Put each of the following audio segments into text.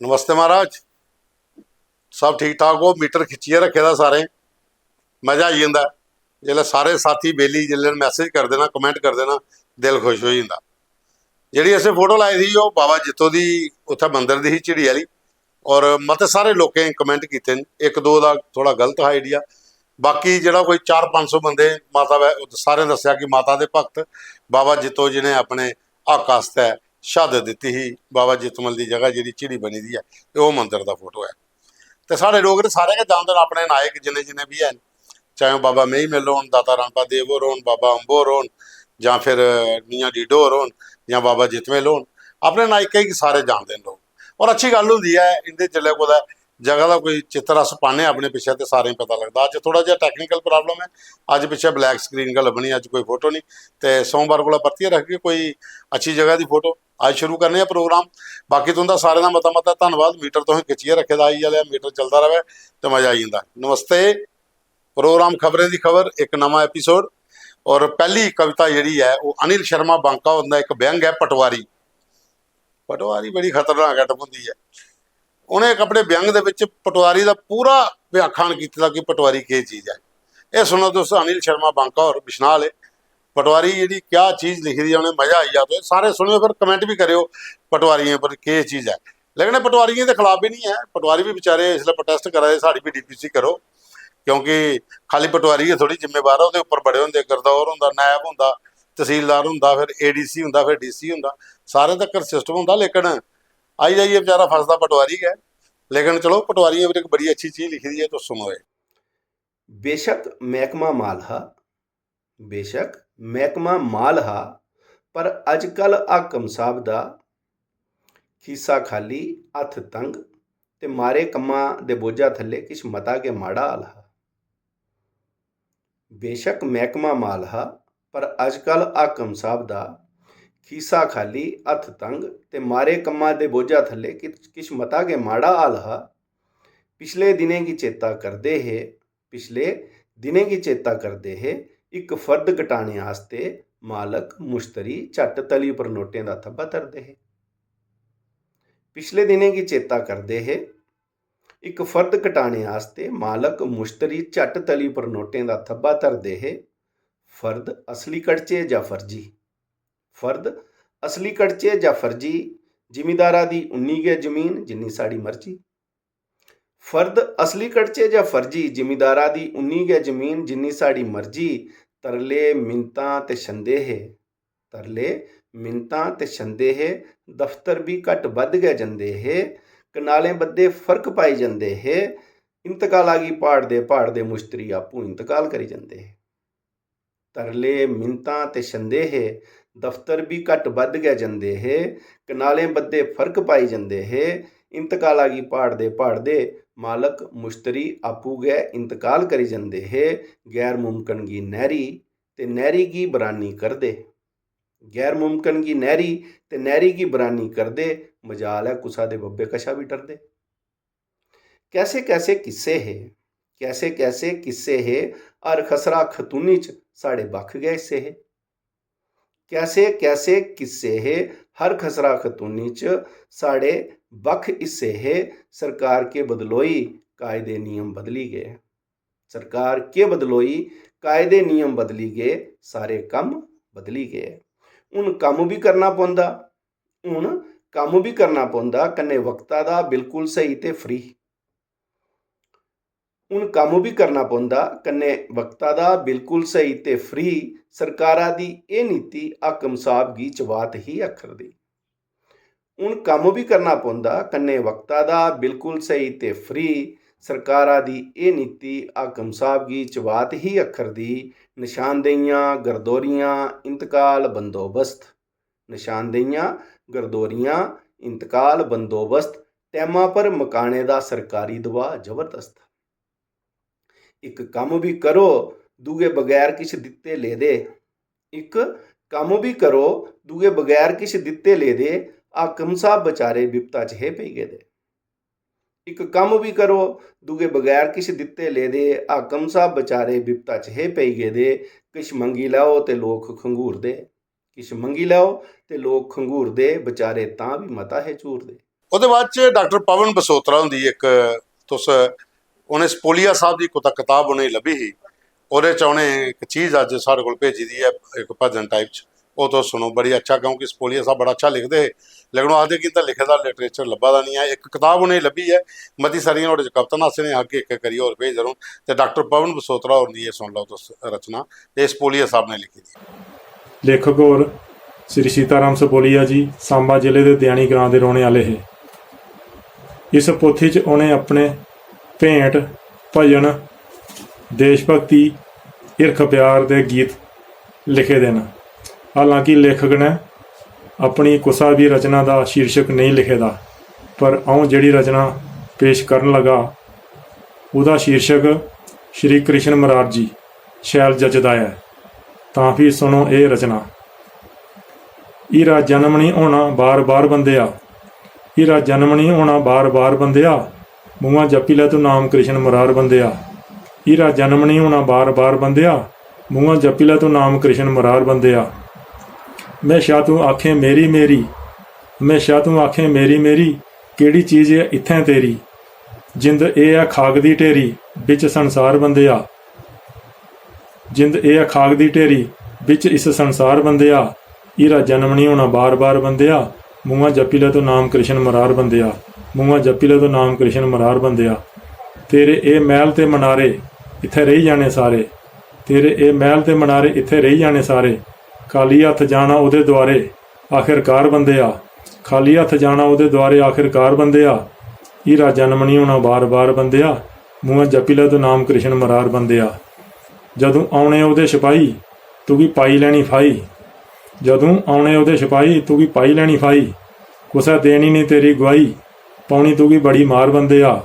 नमस्ते महाराज। सब ठीक ठाक हो? मीटर खिच्चिए रखे दा सारे। मज़ा आई जंदा जिसलै सारे साथी बेली जिसलै मैसेज कर देना, कमेंट कर देना, दिल खुश हो जंदा। जिहड़ी असें फोटो लाई थी ओह बाबा जित्तो दी उत्थै मंदिर दी ही झिड़ी आह्ली। और मते सारे लोकें कमेंट कीते न। इक दो दा थोड़ा गलत हा आइडिया। बाकी जेह्ड़ा कोई 400-500 बंदे माता सारें दस्सेआ कि माता दे भगत बाबा जित्तो जी ने अपने हक आस्तै शहादत दित्ती ही। बाबा जित्तमल दी जगह जेह्ड़ी झिड़ी बनी दी है ओह् मंदिर दा फोटो है। तो साढ़े डोगरे सारे गै जानदे न अपने नायक जिन्ने जिन्ने भी हैन, चाहे ओह् बाबा मेही मिल होन, दाता रणपा देव होर होन, बाबा अम्बो होर होन, जां फिर मियां डीडो होर होन, जां बाबा जितमेल होन। अपने नायकें गी सारे जानदे न लोग। और अच्छी गल्ल होंदी है इंदे जिसलै कुदै जगह का कोई चित्र अस पाने अपने पिच्छे तो सारें पता लगता। अज थोड़ा जिहा टैक्नीकल प्रॉब्लम है, अज पिच्छे ब्लैक स्क्रीन गै लब्भनी, अज कोई फोटो नहीं। तो सोमवार को परतियै रखगे कोई अच्छी जगह की फोटो। अज शुरू करने प्रोग्राम। बाकी तुंदा सारें का मता मता धन्नवाद। मीटर तुसें खिच्चियै रखे दा आई जाए, मीटर चलता रहे तो मज़ा आई जंदा। नमस्ते। प्रोग्राम खबरें की खबर, एक नवा एपीसोड। और पहली कविता जी है वो अनिल शर्मा बांका उनका एक व्यंग है पटवारी। पटवारी बड़ी खतरनाक ऐटम होंगी है। उन्हें एक अपने व्यंग के पटवारी का पूरा व्याख्यान किया कि पटवारी की चीज़ है। यह सुनो दोस्तों, अनिल शर्मा बांका और बिशनाल है पटवारी जी क्या चीज़ लिखी दी है, उन्हें मज़ा आई जाए। सारे सुनियो, फिर कमेंट भी करो पटवारियों पर क्या चीज़ है। लेकिन पटवारियों के खिलाफ भी नहीं है, पटवारी भी बेचारे इसलिए प्रोटेस्ट करा दे, साड़ी भी डीपीसी करो। क्योंकि खाली पटवारी थोड़ी जिम्मेवार है, उपर बड़े होंगे, गिरदौर होंगे, नैब होंगे, तहसीलदार होंगे, फिर एडीसी होंगे, फिर डीसी होंगे, सारे तक सिस्टम होंगे। लेकिन आई जाइए बेचारा फसदा पटवारी है। लेकिन चलो पटवारियों पर एक बड़ी अच्छी चीज़ लिखी दी है, तो सुनो। बेशक महकमा माल हा, बेशक महकमा माल हा, पर अजकल हाकम साहब दा खीसा खाली हथ तंग ते मारे कम्मां दे बोझा थल्ले किश मता के माड़ा हाल हा। बेशक महकमा माल हा, पर अजकल हाकम साहब दा खीसा खाली हथ तंग ते मारे कम्मां दे बोझा थल्ले किश मता के माड़ा हाल हा। पिछले दिनें गी चेता करदे हे, पिछले दिनें गी चेता करदे हे, इक फर्द घटाने आस्ते मालक मुश्तरी झट तली उपर नोटें दा थब्बा धरदे हे। पिछले दिनें गी चेता करदे हे, इक फर्द घटाने आस्ते मालक मुश्तरी झट तली उपर नोटें दा थब्बा धरदे हे। फर्द असली कड़चे जां फर्जी, फर्द असली कड़चे जां फर्जी, जिमीदारा दी उन्नी गै जमीन जिन्नी साड़ी मर्जी। फर्द असली कड़चे जां फर्जी, जिमीदारा दी उन्नी गै जमीन जिन्नी साड़ी मर्जी। तरले मिन्नतां ते छंदे हे, तरले मिन्नतां ते छंदे हे, दफ्तर भी घट बद्ध गै जंदे हे, कनालें बद्दे फर्क पाई जंदे हे। इंतकाला गी भाड़दे भाड़दे मुश्तरी आपूं इंतकाल करी जंदे हे। तरले मिन्नतां ते छंदे हे, दफ्तर भी घट बद्ध गै जंदे हे, कनालें बद्दे फर्क पाई जंदे हे। इंतकाला गी भाड़दे भाड़दे मालक मुश्तरी आपूं गै इंतकाल करी जंदे हे। गैर मुमकन गी नैह्री ते नैह्री गी बरानी करदे, गैर मुमकन गी नैह्री ते नैह्री गी बरानी करदे, मजाल है कुसा दे बब्बे कशा भी डरदे। कैसे कैसे किस्से हे, कैसे कैसे किस्से हे, हर खसरा खतूनी च साढ़े बक्ख गै हिस्से हे। कैसे कैसे किस्से हे, हर खसरा खतूनी च साढ़े बक्ख हिस्से हे। सरकार के बदलोई कायदे नियम बदली गए, सरकार के बदलोई कायदे नियम बदली गए, सारे कम बदली गए। हून कम्म भी करना पौंदा, हून कम्म भी करना पौंदा, कन्नै वक्ता दा बिल्कुल सही ते फ्री। हून कम्म भी करना पौंदा, कन्नै वक्ता दा बिल्कुल सही ते फ्री। सरकारा दी एह् नीति हाकम साहब गी चबात ही अक्खर दी। हून कम्म भी करना पौंदा, कन्नै वक्ता दा बिल्कुल सही ते फ्री। सरकारा दी एह् नीति हाकम साहब गी चबात ही अक्खर दी। निशानदेहियां गरदौरियां इंतकाल बंदोबस्त, निशानदेहियां गरदौरियां इंतकाल बंदोबस्त, टैमां पर मकाने दा सरकारी दबाऽ जबरदस्त। इक कम्म भी करो दूए बगैर किश दित्ते लेदे, इक कम्म भी करो दूए बगैर किश दित्ते लेदे, हाकम साहब बचारे बिपता च हे पेई गेदे। इक कम्म भी करो दूए बगैर किश दित्ते लेदे, हाकम साहब बचारे बिपता च हे पेई गेदे। किश मंगी लैओ ते लोक खंगूरदे, किश मंगी लैओ ते लोक खंगूरदे, बचारे तां भी मता हे झूरदे। ਉਹਦੇ ਬਾਅਦ ਚ ਡਾਕਟਰ ਪਵਨ ਬਸੋਤਰਾ ਹੁੰਦੀ ਇੱਕ, तुस उन्हें स्पोलिया साहब की किताब उन्हें लभी ही, ਉਹਦੇ ਚ ਉਹਨੇ ਇੱਕ ਚੀਜ਼ ਅੱਜ ਸਾਡੇ ਕੋਲ ਭੇਜੀ ਦੀ ਹੈ ਇੱਕ ਭਜਨ ਟਾਈਪ ਚ, ਉਹ ਤੋਂ ਸੁਣੋ, ਬੜੀ ਅੱਛਾ, क्योंकि स्पोलिया साहब बड़ा अच्छा लिखते है, लेकिन वो आखते कि इंदा लिखे दा लिटरेचर लब्भा दा नहीं है। एक किताब उन्हें लभी है, मती सारियां ओहदे च कविता हासे ने, अगे एक करिए और भेज जरूर। तो डॉक्टर पवन बसोतरा होर दी सुन लो तुस रचना, ये स्पोलिया साहब ने लिखी दी। ਲੇਖਕ ਹੋਰ ਸ੍ਰੀ ਸੀਤਾਰਾਮ ਸਪੋਲੀਆ ਜੀ ਸਾਂਬਾ ਜ਼ਿਲ੍ਹੇ ਦੇ ਦਿਆਣੀ ਗ੍ਰਾਂ ਦੇ ਰਹਿਣ ਵਾਲੇ ਹੈ। ਇਸ ਪੋਥੀ 'ਚ ਉਹਨੇ ਆਪਣੇ ਭੇਂਟ, ਭਜਨ, ਦੇਸ਼ ਭਗਤੀ, ਈਰਖ ਪਿਆਰ ਦੇ ਗੀਤ ਲਿਖੇ ਦੇ ਨੇ। ਹਾਲਾਂਕਿ ਲੇਖਕ ਨੇ ਆਪਣੀ ਕੁਸਾ ਵੀ ਰਚਨਾ ਦਾ ਸ਼ੀਰਸ਼ਕ ਨਹੀਂ ਲਿਖੇ ਦਾ, ਪਰ ਆਉਂ ਜਿਹੜੀ ਰਚਨਾ ਪੇਸ਼ ਕਰਨ ਲਗਾ ਉਹਦਾ ਸ਼ੀਰਸ਼ਕ ਸ਼੍ਰੀ ਕ੍ਰਿਸ਼ਨ ਮੁਰਾਰ ਜੀ ਸ਼ੈਲ ਜੱਜਦਾ ਹੈ। ਤਾਂ ਫਿਰ ਸੁਣੋ ਇਹ ਰਚਨਾ। ਈਰਾ ਜਨਮ ਨਹੀਂ ਹੋਣਾ ਬਾਰ-ਬਾਰ ਬੰਦਿਆ, ਹੀਰਾ ਜਨਮ ਨਹੀਂ ਹੋਣਾ ਬਾਰ-ਬਾਰ ਬੰਦਿਆ, ਮੂੰਹਾਂ ਜਪੀ ਲੈ ਤੂੰ ਨਾਮ ਕ੍ਰਿਸ਼ਨ ਮੁਰਾਰ ਬੰਦਿਆ। ਹੀਰਾ ਜਨਮ ਨਹੀਂ ਹੋਣਾ ਬਾਰ-ਬਾਰ ਬੰਦਿਆ, ਮੂੰਹਾਂ ਜਪੀ ਲੈ ਤੂੰ ਨਾਮ ਕ੍ਰਿਸ਼ਨ ਮੁਰਾਰ ਬੰਦਿਆ। ਹਮੇਸ਼ਾ ਤੂੰ ਆਖੇ ਮੇਰੀ ਮੇਰੀ, ਹਮੇਸ਼ਾ ਤੂੰ ਆਖੇ ਮੇਰੀ ਮੇਰੀ, ਕਿਹੜੀ ਚੀਜ਼ ਹੈ ਇੱਥੇ ਤੇਰੀ, ਜਿੰਦ ਇਹ ਹੈ ਖਾਕ ਦੀ ਢੇਰੀ ਵਿੱਚ ਸੰਸਾਰ ਬੰਦਿਆ। ਜਿੰਦ ਇਹ ਹੈ ਖਾਕ ਦੀ ਢੇਰੀ ਵਿੱਚ ਇਸ ਸੰਸਾਰ ਬੰਦਿਆ। ਹੀਰਾ ਜਨਮ ਨਹੀਂ ਹੋਣਾ ਬਾਰ-ਬਾਰ ਬੰਦਿਆ, ਮੂੰਹਾਂ ਜਪੀ ਲੈ ਤੂੰ ਨਾਮ ਕ੍ਰਿਸ਼ਨ ਮੁਰਾਰ ਬੰਦਿਆ। ਮੂੰਹਾਂ ਜਪੀ ਲੈ ਤੂੰ ਨਾਮ ਕ੍ਰਿਸ਼ਨ ਮੁਰਾਰ ਬੰਦਿਆ। ਤੇਰੇ ਇਹ ਮਹਿਲ ਤੇ ਮਨਾਰੇ ਇੱਥੇ ਰਹੀ ਜਾਣੇ ਸਾਰੇ, ਤੇਰੇ ਇਹ ਮਹਿਲ ਤੇ ਮਨਾਰੇ ਇੱਥੇ ਰਹੀ ਜਾਣੇ ਸਾਰੇ। ਖਾਲੀ ਹੱਥ ਜਾਣਾ ਉਹਦੇ ਦੁਆਰੇ ਆਖਿਰਕਾਰ ਬੰਦਿਆ, ਖਾਲੀ ਹੱਥ ਜਾਣਾ ਉਹਦੇ ਦੁਆਰੇ ਆਖਿਰਕਾਰ ਬੰਦਿਆ। ਹੀਰਾ ਜਨਮ ਨਹੀਂ ਹੋਣਾ ਬਾਰ-ਬਾਰ ਬੰਦਿਆ, ਮੂੰਹਾਂ ਜਪੀ ਲੈ ਤੂੰ ਨਾਮ ਕ੍ਰਿਸ਼ਨ ਮੁਰਾਰ ਬੰਦਿਆ। ਜਦੋਂ ਆਉਣੇ ਉਹਦੇ ਸਿਪਾਹੀ ਤੂੰ ਵੀ ਪਾਈ ਲੈਣੀ ਫਾਈ, ਜਦੋਂ ਆਉਣੇ ਉਹਦੇ ਸਿਪਾਹੀ ਤੂੰ ਵੀ ਪਾਈ ਲੈਣੀ ਫਾਈ। ਕੁਛ ਦੇਣੀ ਨਹੀਂ ਤੇਰੀ ਗਵਾਹੀ, ਪਾਉਣੀ ਤੂੰ ਵੀ ਬੜੀ ਮਾਰ ਬੰਦਿਆ।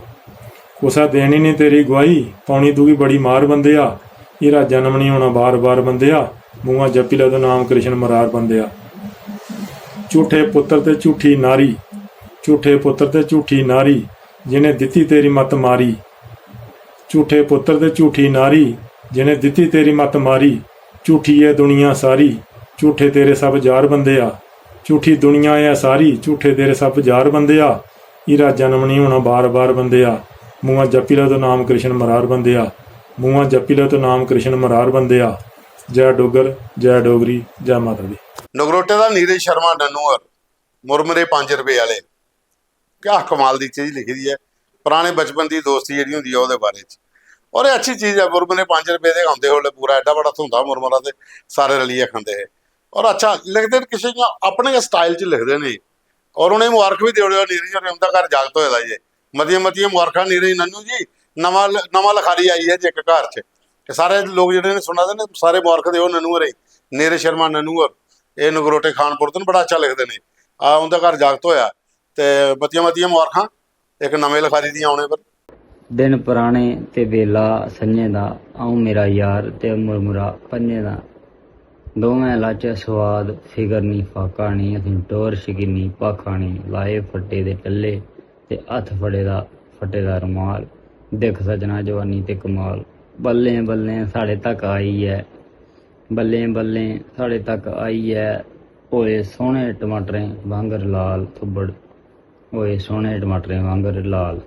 ਕੁਛ ਦੇਣੀ ਨਹੀਂ ਤੇਰੀ ਗਵਾਹੀ, ਪਾਉਣੀ ਤੂੰ ਵੀ ਬੜੀ ਮਾਰ ਬੰਦਿਆ। ਹੀਰਾ ਜਨਮ ਨਹੀਂ ਹੋਣਾ ਬਾਰ-ਬਾਰ ਬੰਦਿਆ, ਮੂੰਹਾਂ ਜਪੀ ਲੈ ਤੂੰ ਨਾਮ ਕ੍ਰਿਸ਼ਨ ਮੁਰਾਰ ਬੰਦਿਆ। ਝੂਠੇ ਪੁੱਤਰ ਤੇ ਝੂਠੀ ਨਾਰੀ, ਝੂਠੇ ਪੁੱਤਰ ਤੇ ਝੂਠੀ ਨਾਰੀ, ਜਿਹਨੇ ਦਿੱਤੀ ਤੇਰੀ ਮੱਤ ਮਾਰੀ। ਝੂਠੇ ਪੁੱਤਰ ਤੇ ਝੂਠੀ ਨਾਰੀ, ਜਿਹਨੇ ਦਿੱਤੀ ਤੇਰੀ ਮੱਤ ਮਾਰੀ। ਝੂਠੀ ਹੈ ਦੁਨੀਆ ਸਾਰੀ, ਝੂਠੇ ਤੇਰੇ ਸਭ ਯਾਰ ਬੰਦਿਆ। ਝੂਠੀ ਦੁਨੀਆ ਹੈ ਸਾਰੀ, ਝੂਠੇ ਤੇਰੇ ਸਭ ਯਾਰ ਬੰਦਿਆ। ਹੀਰਾ ਜਨਮ ਨਹੀਂ ਹੋਣਾ ਬਾਰ-ਬਾਰ ਬੰਦਿਆ, ਮੂੰਹਾਂ ਜਪੀ ਲੈ ਤੂੰ ਨਾਮ ਕ੍ਰਿਸ਼ਨ ਮੁਰਾਰ ਬੰਦਿਆ। ਮੂੰਹਾਂ ਜਪੀ ਲੈ ਤੂੰ ਨਾਮ ਕ੍ਰਿਸ਼ਨ ਮੁਰਾਰ ਬੰਦਿਆ। ਜੈ ਡੋਗਰ, ਜੈ ਡੋਗਰੀ, ਜੈ ਮਾਤਾ ਦੀ। ਨਗਰੋਟੇ ਦਾ ਨੀਰਜ ਸ਼ਰਮਾ ਨਨੂਅਰ, ਮੁਰਮਰੇ 5 ਰੁਪਏ ਵਾਲੇ, ਕਿਆ ਕਮਾਲ ਦੀ ਚੀਜ਼ ਲਿਖੀ ਦੀ ਹੈ। ਪੁਰਾਣੇ ਬਚਪਨ ਦੀ ਦੋਸਤੀ ਜਿਹੜੀ ਹੁੰਦੀ ਹੈ ਉਹਦੇ ਬਾਰੇ 'ਚ, ਔਰ ਇਹ ਅੱਛੀ ਚੀਜ਼ ਹੈ। ਮੁਰਮਰੇ 5 ਰੁਪਏ ਦੇ ਆਉਂਦੇ ਹੋਲੇ ਪੂਰਾ ਐਡਾ ਬੜਾ ਧੁੰਦਾ ਮੁਰਮਰਾ ਤੇ ਸਾਰੇ ਰਲੀਏ ਖਾਂਦੇ ਹੈ, ਔਰ ਅੱਛਾ ਲਿਖਦੇ ਨੇ, ਕਿਸੇ ਦੀਆਂ ਆਪਣੇ ਸਟਾਈਲ 'ਚ ਲਿਖਦੇ ਨੇ। ਔਰ ਉਹਨੇ ਮੁਬਾਰਕ ਵੀ ਦਿਓ ਨੀਰਜ ਨੇ, ਉਹਦਾ ਘਰ ਜਾਗਤ ਹੋਇਆ ਦਾ ਜੀ। ਮਤੀਆਂ ਮੁਬਾਰਕਾਂ ਨੀਰਜ ਨੰਨੂ ਜੀ, ਨਵਾਂ ਲਿਖਾਰੀ ਆਈ ਹੈ ਜੀ ਇੱਕ ਘਰ 'ਚ, ਤੇ ਸਾਰੇ ਲੋਕ ਜਿਹੜੇ ਨੇ ਸੁਣਾਦੇ ਨੇ ਸਾਰੇ ਮੁਬਾਰਕ ਦਿਓ ਨੰਨੂ ਹਰੇ, ਨੀਰਜ ਸ਼ਰਮਾ ਨਨੂਅਰ। ਇਹ ਨਗਰੋਟੇ ਖਾਨਪੁਰ ਤੋਂ ਬੜਾ ਅੱਛਾ ਲਿਖਦੇ ਨੇ। ਉਹਦਾ ਘਰ ਜਾਗਤ ਹੋਇਆ, ਤੇ ਮਤੀਆਂ ਮੁਬਾਰਕਾਂ ਇੱਕ ਨਵੇਂ ਲਿਖਾਰੀ ਦੀਆਂ ਆਉਣੇ ਪਰ। ਦਿਨ ਪੁਰਾਣੇ ਤੇ ਵੇਲਾ ਸੰਝੇ ਦਾ, ਆਉ ਮੇਰਾ ਯਾਰ ਤੇ ਮੁਰਮੁਰਾ ਪੰਨੇ ਦਾ। ਦੋਵੇਂ ਲੱਚ ਸਵਾਦ ਫਿਕਰ ਨਹੀਂ ਫਾਕਾ ਨਹੀਂ, ਅਸੀਂ ਟੋਰ ਸ਼ਕੀਨੀ ਪਾਖਾ ਨਹੀਂ। ਲਾਏ ਫੱਟੇ ਦੇ ਟੱਲੇ ਤੇ ਹੱਥ ਫੱਟੇ ਦਾ ਰੁਮਾਲ, ਦਿਖ ਸਜਣਾ ਜਵਾਨੀ ਤੇ ਕਮਾਲ। ਬੱਲੇ ਬੱਲੇ ਸਾਡੇ ਤੱਕ ਆਈ ਹੈ, ਬੱਲੇ ਬੱਲੇ ਸਾਡੇ ਤੱਕ ਆਈ ਹੈ। ਹੋਏ ਸੋਹਣੇ ਟਮਾਟਰੇ ਵਾਂਗਰ ਲਾਲ ਥੁੱਬੜ, ਹੋਏ ਸੋਹਣੇ ਟਮਾਟਰੇ ਵਾਂਗਰ ਲਾਲ।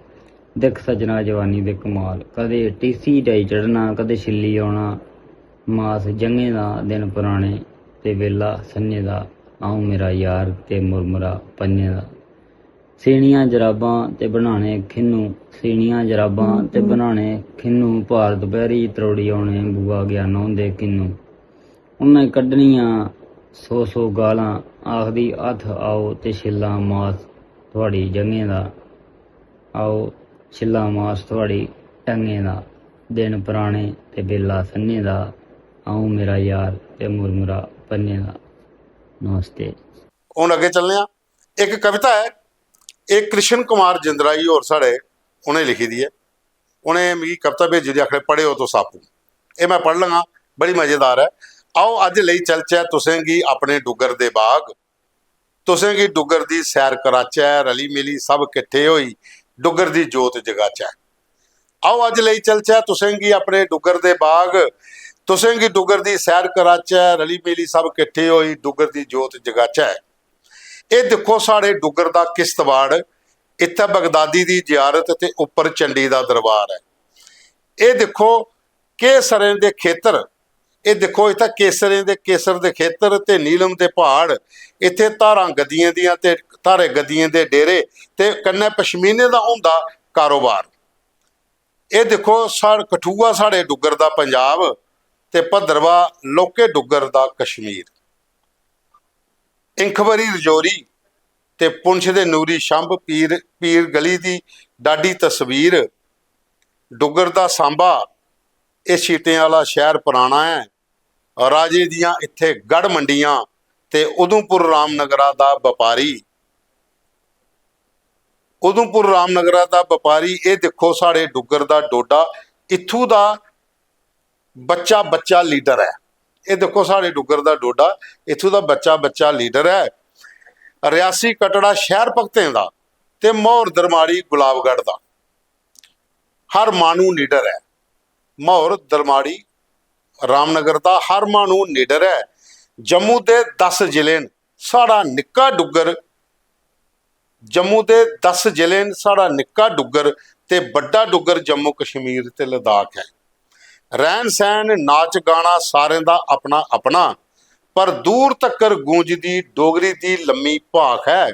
ਦਿਖ ਸਜਣਾ ਜਵਾਨੀ ਦੇ ਕਮਾਲ। ਕਦੇ ਟੀਸੀ ਡਾਈ ਚੜ੍ਹਨਾ, ਕਦੇ ਛਿੱਲੀ ਆਉਣਾ। ਮਾਸ ਜੰਗੇ ਦਾ, ਦਿਨ ਪੁਰਾਣੇ ਤੇ ਵੇਲਾ ਸੰਨੇ ਦਾ, ਆਉ ਮੇਰਾ ਯਾਰ ਤੇ ਮੁਰਮੁਰਾ ਪੰਨੇ ਦਾ। ਸੀਣੀਆਂ ਜਰਾਬਾਂ ਤੇ ਬਣਾਣੇ ਖਿੰਨੂ, ਸੀਣੀਆਂ ਜਰਾਬਾਂ ਤੇ ਬਣਾਣੇ ਖਿੰਨੂ। ਭਾਰ ਦੁਪਹਿਰੀ ਤਰੋੜੀ ਆਉਣੇ, ਬੂਆ ਗਿਆ ਨਹਾਉਂਦੇ ਕਿੰਨੂ। ਉਹਨੇ ਕੱਢਣੀਆਂ 100 ਗਾਲਾਂ, ਆਖਦੀ ਹੱਥ ਆਓ ਤੇ ਛਿੱਲਾ ਮਾਸ ਤੁਹਾਡੀ ਜੰਗੇ ਦਾ, ਆਓ ਛਿੱਲਾ ਮਾਸ ਤੁਹਾਡੀ ਟੰਗੇ ਦਾ। ਦਿਨ ਪੁਰਾਣੇ ਤੇ ਵੇਲਾ ਸੰਨੇ ਦਾ, ਆਉ ਮੇਰਾ ਯਾਰ ਤੇ ਮੁਰਮੁਰਾ ਪੰਨੇ ਦਾ। ਨਮਸਤੇ। ਹੁਣ ਅੱਗੇ ਚੱਲਦੇ ਆ। ਇੱਕ ਕਵਿਤਾ ਹੈ, ਇਹ ਕ੍ਰਿਸ਼ਨ ਕੁਮਾਰ ਜਿੰਦਰਾਈ ਹੋਰ ਸਾਡੇ ਉਹਨੇ ਲਿਖੀ ਦੀ ਹੈ। ਉਹਨੇ ਮੇਰੀ ਕਵਿਤਾ ਭੇਜੀ ਦੀ, ਆਖੜੇ ਪੜ੍ਹਿਓ ਤੋਂ ਸਾਪੂ। ਇਹ ਮੈਂ ਪੜ੍ਹ ਲਵਾਂ, ਬੜੀ ਮਜ਼ੇਦਾਰ ਹੈ। ਆਓ ਅੱਜ ਲਈ ਚਲਚੈ ਤੁਸੇਂਗੀ ਆਪਣੇ ਡੁੱਗਰ ਦੇ ਬਾਗ, ਤੁਸੇਂਗੀ ਡੁੱਗਰ ਦੀ ਸੈਰ ਕਰਾਚੈ, ਰਲੀ ਮਿਲੀ ਸਭ ਇਕੱਠੇ ਹੋਈ ਡੁੱਗਰ ਦੀ ਜੋਤ ਜਗਾਚੈ। ਆਓ ਅੱਜ ਲਈ ਚਲਚੈ ਤੁਸੇਂਗੀ ਆਪਣੇ ਡੁੱਗਰ ਦੇ ਬਾਗ, ਤੁਸੇਂਗੀ ਡੁੱਗਰ ਦੀ ਸੈਰ ਕਰਾਚੈ, ਰਲੀ ਮਿਲੀ ਸਭ ਇਕੱਠੇ ਹੋਈ ਡੁੱਗਰ ਦੀ ਜੋਤ ਜਗਾਚੈ। ਇਹ ਦੇਖੋ ਸਾਡੇ ਡੁੱਗਰ ਦਾ ਕਿਸ਼ਤਵਾੜ, ਇੱਥੇ ਬਗਦਾਦੀ ਦੀ ਜ਼ਿਆਰਤ ਤੇ ਉੱਪਰ ਚੰਡੀ ਦਾ ਦਰਬਾਰ ਹੈ। ਇਹ ਦੇਖੋ ਕੇਸਰੇ ਦੇ ਖੇਤਰ, ਇਹ ਦੇਖੋ ਇੱਥੇ ਕੇਸਰ ਦੇ ਖੇਤਰ ਤੇ ਨੀਲਮ ਦੇ ਪਹਾੜ, ਇੱਥੇ ਧਾਰਾਂ ਗੱਦੀਆਂ ਦੀਆਂ ਤੇ ਧਾਰੇ ਗੱਦੀਆਂ ਦੇ ਡੇਰੇ ਤੇ ਕੰਨੇ ਪਸ਼ਮੀਨੇ ਦਾ ਹੁੰਦਾ ਕਾਰੋਬਾਰ। ਇਹ ਦੇਖੋ ਕਠੂਆ ਸਾਡੇ ਡੁੱਗਰ ਦਾ ਪੰਜਾਬ ਤੇ ਭੱਦਰਵਾ ਲੋਕੇ ਡੁੱਗਰ ਦਾ ਕਸ਼ਮੀਰ। ਇੰਖਵਰੀ ਰਜੌਰੀ ਤੇ ਪੁੰਛ ਦੇ ਨੂਰੀ ਸ਼ੰਭ ਪੀਰ ਗਲੀ ਦੀ ਡਾਢੀ ਤਸਵੀਰ। ਡੁੱਗਰ ਦਾ ਸਾਂਬਾ, ਇਹ ਛੀਟਿਆਂ ਵਾਲਾ ਸ਼ਹਿਰ ਪੁਰਾਣਾ ਹੈ। ਰਾਜੇ ਦੀਆਂ ਇੱਥੇ ਗੜ ਮੰਡੀਆਂ ਤੇ ਉਦਮਪੁਰ ਰਾਮਨਗਰਾ ਦਾ ਵਪਾਰੀ। ਉਦਮਪੁਰ ਰਾਮਨਗਰਾ ਦਾ ਵਪਾਰੀ। ਇਹ ਦੇਖੋ ਸਾਡੇ ਡੁੱਗਰ ਦਾ ਡੋਡਾ, ਇੱਥੋਂ ਦਾ ਬੱਚਾ ਲੀਡਰ ਹੈ। ਇਹ ਦੇਖੋ ਸਾਡੇ ਡੁੱਗਰ ਦਾ ਡੋਡਾ, ਇੱਥੋਂ ਦਾ ਬੱਚਾ ਲੀਡਰ ਹੈ। ਰਿਆਸੀ ਕਟੜਾ ਸ਼ਹਿਰ ਭਗਤਾਂ ਦਾ ਤੇ ਮੌਰ ਦਰਮਾੜੀ ਗੁਲਾਬਗੜ੍ਹ ਦਾ ਹਰ ਮਾਨੂ ਨੀਡਰ ਹੈ। ਮੌਰ ਦਰਮਾੜੀ ਰਾਮਨਗਰ ਦਾ ਹਰ ਮਾਨੂ ਨੀਡਰ ਹੈ। ਜੰਮੂ ਦੇ 10 ਜ਼ਿਲ੍ਹੇ ਸਾਡਾ ਨਿੱਕਾ ਡੁੱਗਰ, ਜੰਮੂ ਦੇ 10 ਜ਼ਿਲ੍ਹੇ ਸਾਡਾ ਨਿੱਕਾ ਡੁੱਗਰ ਤੇ ਵੱਡਾ ਡੁੱਗਰ ਜੰਮੂ ਕਸ਼ਮੀਰ ਤੇ ਲਦਾਖ ਹੈ। ਰਹਿਣ ਸਹਿਣ ਨਾਚ ਗਾਣਾ ਸਾਰਿਆਂ ਦਾ ਆਪਣਾ ਆਪਣਾ, ਪਰ ਦੂਰ ਤੱਕਰ ਗੂੰਜਦੀ ਡੋਗਰੀ ਦੀ ਲੰਮੀ ਭਾਖ ਹੈ।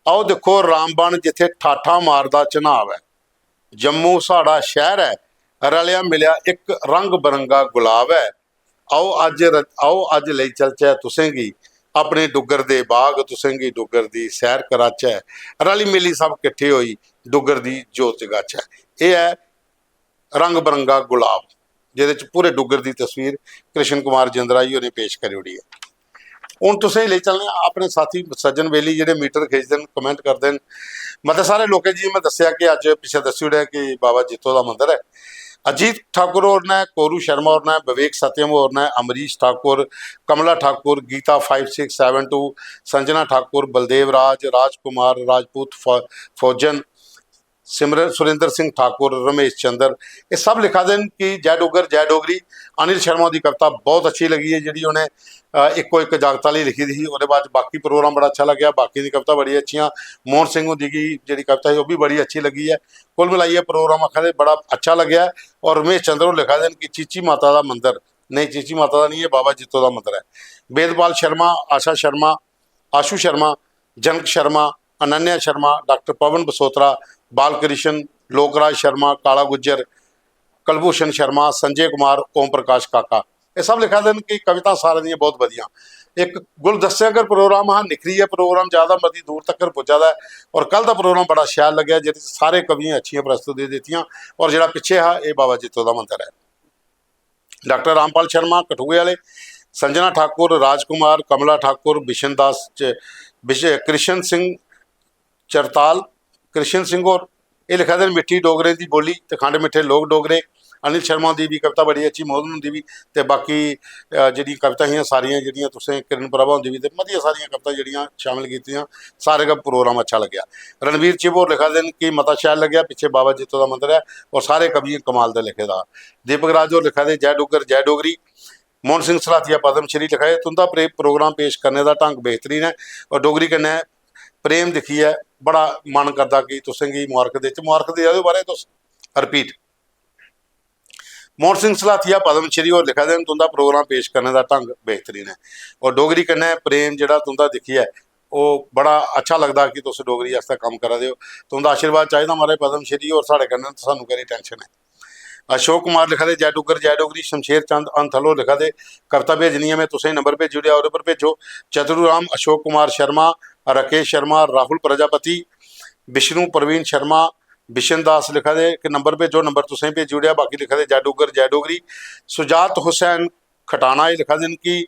ਆਓ ਦੇਖੋ ਰਾਮਬਨ ਜਿੱਥੇ ਠਾਠਾ ਮਾਰਦਾ ਚਨਾਬ ਹੈ। ਜੰਮੂ ਸਾਡਾ ਸ਼ਹਿਰ ਹੈ, ਰਲਿਆ ਮਿਲਿਆ ਇੱਕ ਰੰਗ ਬਰੰਗਾ ਗੁਲਾਬ ਹੈ। ਆਓ ਅੱਜ ਲਈ ਚਲਚੈ ਤੁਸੇਂਗੀ ਆਪਣੇ ਡੁੱਗਰ ਦੇ ਬਾਗ, ਤੁਸੇਂਗੀ ਡੁੱਗਰ ਦੀ ਸੈਰ ਕਰਾਚੈ। ਰਲੀ ਮਿਲੀ ਸਭ ਇਕੱਠੇ ਹੋਈ ਡੁੱਗਰ ਦੀ ਜੋਤ ਜਗਾਚੈ। ਇਹ ਹੈ ਰੰਗ ਬਰੰਗਾ ਗੁਲਾਬ, ਜਿਹਦੇ ਚ ਪੂਰੇ ਡੁੱਗਰ ਦੀ ਤਸਵੀਰ ਕ੍ਰਿਸ਼ਨ ਕੁਮਾਰ ਜਿੰਦਰਾ ਜੀ ਉਹਨੇ ਪੇਸ਼ ਕਰੀ ਹੋਈ ਹੈ। ਹੁਣ ਤੁਸੀਂ ਲੈ ਚੱਲਣੇ ਆਪਣੇ ਸਾਥੀ ਸੱਜਣ ਵੇਲੀ ਜਿਹੜੇ ਮੀਟਰ ਖਿੱਚਦੇ ਨੇ, ਕਮੈਂਟ ਕਰਦੇ ਨੇ। ਮਤਲਬ ਸਾਰੇ ਲੋਕਾਂ ਜੀ ਮੈਂ ਦੱਸਿਆ ਕਿ ਅੱਜ ਪਿੱਛੇ ਦੱਸੀ ਉੜਿਆ ਕਿ ਬਾਬਾ ਜੀਤੋ ਦਾ ਮੰਦਿਰ ਹੈ। अजीत ठाकुर और ने, कोरू शर्मा और ने, विवेक सत्यम और ने, अमरीश ठाकुर, कमला ठाकुर, गीता 5672, संजना ठाकुर, बलदेव राजकुमार राजपूत, फौजन, सिमरन सुरेंद्र सिंह ठाकुर, रमेश चंद्र, ये सब लिखा देन कि जय डुगर जय डोगरी। अनिल शर्मा की कविता बहुत अच्छी लगी है, जी उन्हें इको एक जागता लिए लिखी थी। उसके बाद बाकी प्रोग्राम बड़ा अच्छा लग्या, बाकी की कविता बड़ी अच्छी। मोहन सिंह दी की जी कविता है वो भी बड़ी अच्छी लगी है। कुल मिलाइए प्रोग्राम आखिर बड़ा अच्छा लग्या। और रमेश चंद्र लिखा देन कि चीची माता का मंदिर नहीं, चीची माता का नहीं है, बाबा जीतो का मंदिर है। वेदपाल शर्मा, आशा शर्मा, आशू शर्मा, जनक शर्मा, अनन्या शर्मा, डॉक्टर पवन बसोत्रा, बालकृष्ण, लोकराज शर्मा, काला गुज्जर, कलभूषण शर्मा, संजय कुमार, ओम प्रकाश काका, ये सब लिखा देन कि कविता सारे दी बहुत वधिया। एक गुलदस्ते अगर प्रोग्राम हाँ निखरी है, प्रोग्राम ज़्यादा मती दूर तक पहुँचा है। और कल का प्रोग्राम बड़ा शैल लग्या, जिस सारे कवियाँ अच्छी प्रस्तुति दी। और जो पिछे है ये बाबा जीतो का मंदिर है। डॉक्टर रामपाल शर्मा कठुए वाले, संजना ठाकुर, राजकुमार, कमला ठाकुर, बिशन दास, कृष्ण सिंह चरताल, कृष्ण सिंह और ये लिखा देन मिट्ठी डोगरे की बोली तो खंड मिठे लोग डोगरे। अनिल शर्मा की भी कविता बड़ी अच्छी, मोहन की भी, तो बाकी जी कविता ही सारिया जी तुसें किरण प्रभा की भी मतिया सारिया कविता जी शामिल की, सारे का प्रोग्राम अच्छा लग्या। रणवीर चिबोर लिखा देन कि मता शैल लग्या, पिछे बाबा जीतो का मंदिर है और सारे कवि कमाल के लिखे दा। दीपक राज और लिखा दे जय डुगर जय डोगरी। मोहन सिंह सलाथिया पद्मश्री लिखा है, तुंदा प्रोग्राम पेश करने का ढंग बेहतरीन है और डोगरी कन्नै प्रेम दिखी है, बड़ा मन करता कि तुसेंगी मुबारक दे बारे तुस रिपीट। मोहन सिंह सलाथिया पद्मश्री और लिखा देन तुंदा प्रोग्राम पेश करने का ढंग बेहतरीन है और डोगरी कन्नै प्रेम जिहड़ा तुंदा दिखी है वो बड़ा अच्छा लगता कि तुस डोगरी वास्ते काम करा दे हो। तुंदा आशीर्वाद चाहिए हमारे पद्मश्री और साढ़े कन्नै सानू करी टेंशन है। अशोक कुमार लिखा दे जय डुगर जय डोगरी। शमशेर चंद अंथलो लिखा दे कविता भेजनी है, मैं तुसें नंबर भेजी ओड़िया और पर भेजो। चतुराम, अशोक कुमार शर्मा, राकेश शर्मा, राहुल प्रजापति, विष्णु प्रवीण शर्मा, बिशन दास लिखा दे कि नंबर भेजो, नंबर तुसें भेजी ओड़िया। बाकी लिखा दे जय डुगर जय डोगरी। सुजात हुसैन खटाना लिखा देन कि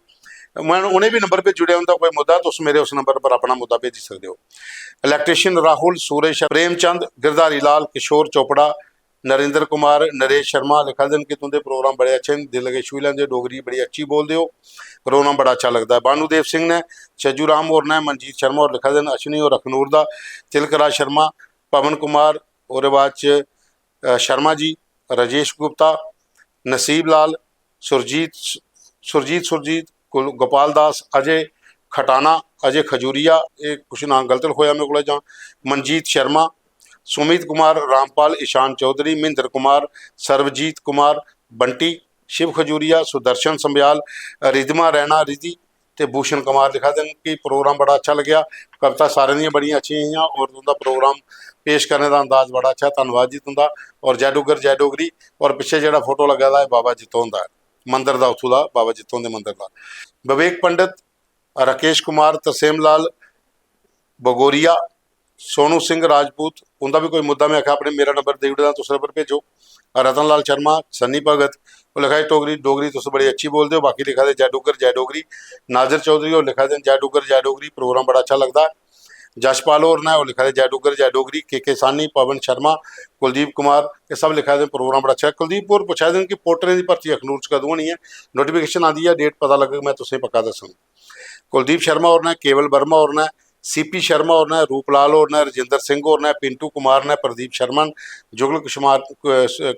मैं उन्हें भी नंबर भेजी ओड़िया, उनका कोई मुद्दा तुस मेरे उस नंबर पर अपना मुद्दा भेज सकते हो। इलैक्ट्रीशियन राहुल, सूरज, प्रेमचंद, गिरधारी लाल, किशोर चोपड़ा, नरेंद्र कुमार, नरेश शर्मा लिखा देन कि तुंदे प्रोग्राम बड़े अच्छे हैं, दिल लगे छू लेंदे, डोगरी बड़ी अच्छी बोलते हो, प्रोग्राम बड़ा अच्छा लगता है। बानूदेव सिंह ने, छजू राम और ने, मनजीत शर्मा और लिखा देन अश्विनी और अखनूर दा, तिलकराज शर्मा, पवन कुमार और बाद शर्मा जी, राजेश गुप्ता, नसीब लाल, सुरजीत, गोपाल दास, अजय खटाना, ਅਜੇ ਖਜੂਰੀਆ, ਇਹ ਕੁਛ ਨਾਮ ਗਲਤ ਹੋਇਆ ਮੇਰੇ ਕੋਲ, ਜਾਂ ਮਨਜੀਤ ਸ਼ਰਮਾ, ਸੁਮੀਤ ਕੁਮਾਰ, ਰਾਮਪਾਲ, ਈਸ਼ਾਨ ਚੌਧਰੀ, ਮਹਿੰਦਰ ਕੁਮਾਰ, ਸਰਬਜੀਤ ਕੁਮਾਰ, ਬੰਟੀ, शिव खजूरिया, सुदर्शन संभयाल, रिधमा रैना रिधि ते भूषण कुमार लिखा देन कि प्रोग्राम बड़ा अच्छा लग्या। कविता सारे दियां बड़ियां अच्छी हैं और तुंदा प्रोग्राम पेश करने का अंदाज बड़ा अच्छा, धन्नवाद जी तुंदा। और जय डुग्गर जय डोगरी। और पिछे जिहड़ा फोटो लग्या दा है बाबा जित्तों दा मंदिर दा, उत्थों दा बाबा जित्तों दे मंदिर दा। विवेक पंडित, राकेश कुमार, तरसेम लाल बगोरिया, सोनू सिंह राजपूत, उनका भी कोई मुद्दा मैं आख्या अपने मेरा नंबर दे उड़दा तुस नंबर भेजो। रतन लाल शर्मा, सन्नी भगत, वो लिखा है डोगरी डोगरी तुस बड़ी अच्छी बोलते हो, बाकी लिखा दे जय डुग्गर जय डोगरी। नाजिर चौधरी और लिखा दे जय डुग्गर जय डोगरी, प्रोग्राम बड़ा अच्छा लगता है। जशपाल और ना वो लिखा दे जय डुग्गर जय डोगरी। के सानी, पवन शर्मा, कुलदीप कुमार, ये सब लिखा दे प्रोग्राम बड़ा अच्छा है। कुलदीप और पूछा दें कि पोर्टरें की भर्ती अखनूर च कदों होनी है, नोटिफिकेशन आती है, डेट पता लगे मैं तुसें पक्का दसूँ। कुलदीप शर्मा और ना, केवल वर्मा और ना, सीपी शर्मा और ना, रूपलाल और ना, रजिंदर सिंह और ना, पिंटू कुमार ने, प्रदीप शर्मन, जुगल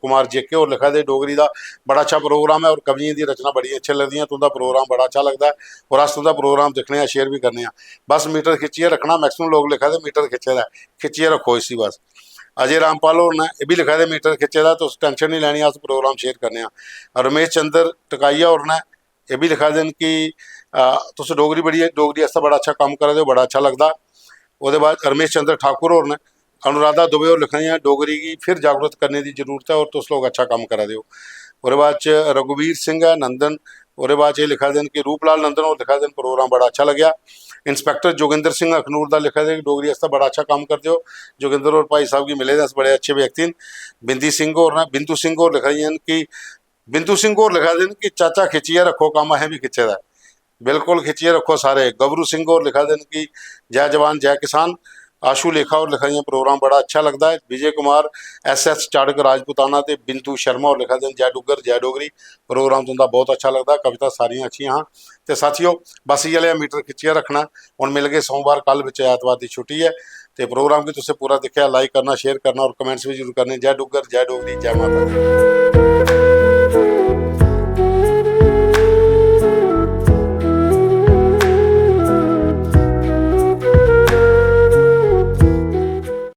कुमार जेके और लिखा दे डोगरी का बड़ा अच्छा प्रोग्राम है और कवियों की रचना बड़ी अच्छी लगती है। तुंदा प्रोग्राम बड़ा अच्छा लगता है और अस तुंदा प्रोग्राम देखने शेयर भी करने। बस मीटर खिच्चिए रखना, मैक्सिमम लोग लिखा दे मीटर खिच्चे दा, खिच्चिए रखो इसी बस। अजय रामपाल और ने ये भी लिखा दे मीटर खिच्चे दा, तो टेंशन नहीं लैनी, अस प्रोग्राम शेयर करने। रमेश चंद्र टकाइया और ने ये भी लिखा देन कि तुस डोगरी बड़ी डोगरी आस्तै बड़ा अच्छा काम करा दे, बड़ा अच्छा लगता। उसके बाद रमेश चंद्र ठाकुर और ने, अनुराधा दुबे और लिखा दियां डोगरी की फिर जागरूक करने की जरूरत है और तुस लोग अच्छा काम करा दो। उसके बाद रघुवीर सिंह है नंदन, उसके बाद ये लिखा देन कि रूपलाल नंदन और लिखा देन प्रोग्राम बड़ा अच्छा लग्या। इंस्पैक्टर जोगिंदर सिंह अखनूर का लिखा दे डोगरी आस्ते बड़ा अच्छा काम करते हो। जोगिंदर और भाई साहब की मिले दे बड़े अच्छे व्यक्ति हैं। बिंदी सिंह और ना, बिंदु सिंह और लिखा दियां कि बिंदु सिंह और लिखा देन कि चाचा खिच्चिए रखो काम अहें भी खिच्चे दा, बिल्कुल खिच्चिए रखो सारे। गबरू सिंह और लिखा देन कि जय जवान जय किसान। आशू लेखा और लिखा दियां प्रोग्राम बड़ा अच्छा लगता है। विजय कुमार, SS चाड़क राजपूताना ते बिंदु शर्मा और लिखा देन जय डुग्गर जय डोगरी, प्रोग्राम तुंदा बहुत अच्छा लगता है, कविता सारियां अच्छियां हाँ। तो साथियों बस ये मीटर खिच्चिए रखना। हुण मिल गए सोमवार, कल विच ऐतवार की छुट्टी है। तो प्रोग्राम की तुसें पूरा देखा, लाइक करना, शेयर करना और कमेंट्स भी जरूर करने। जय डुग्गर जय डोगरी जय माता दी।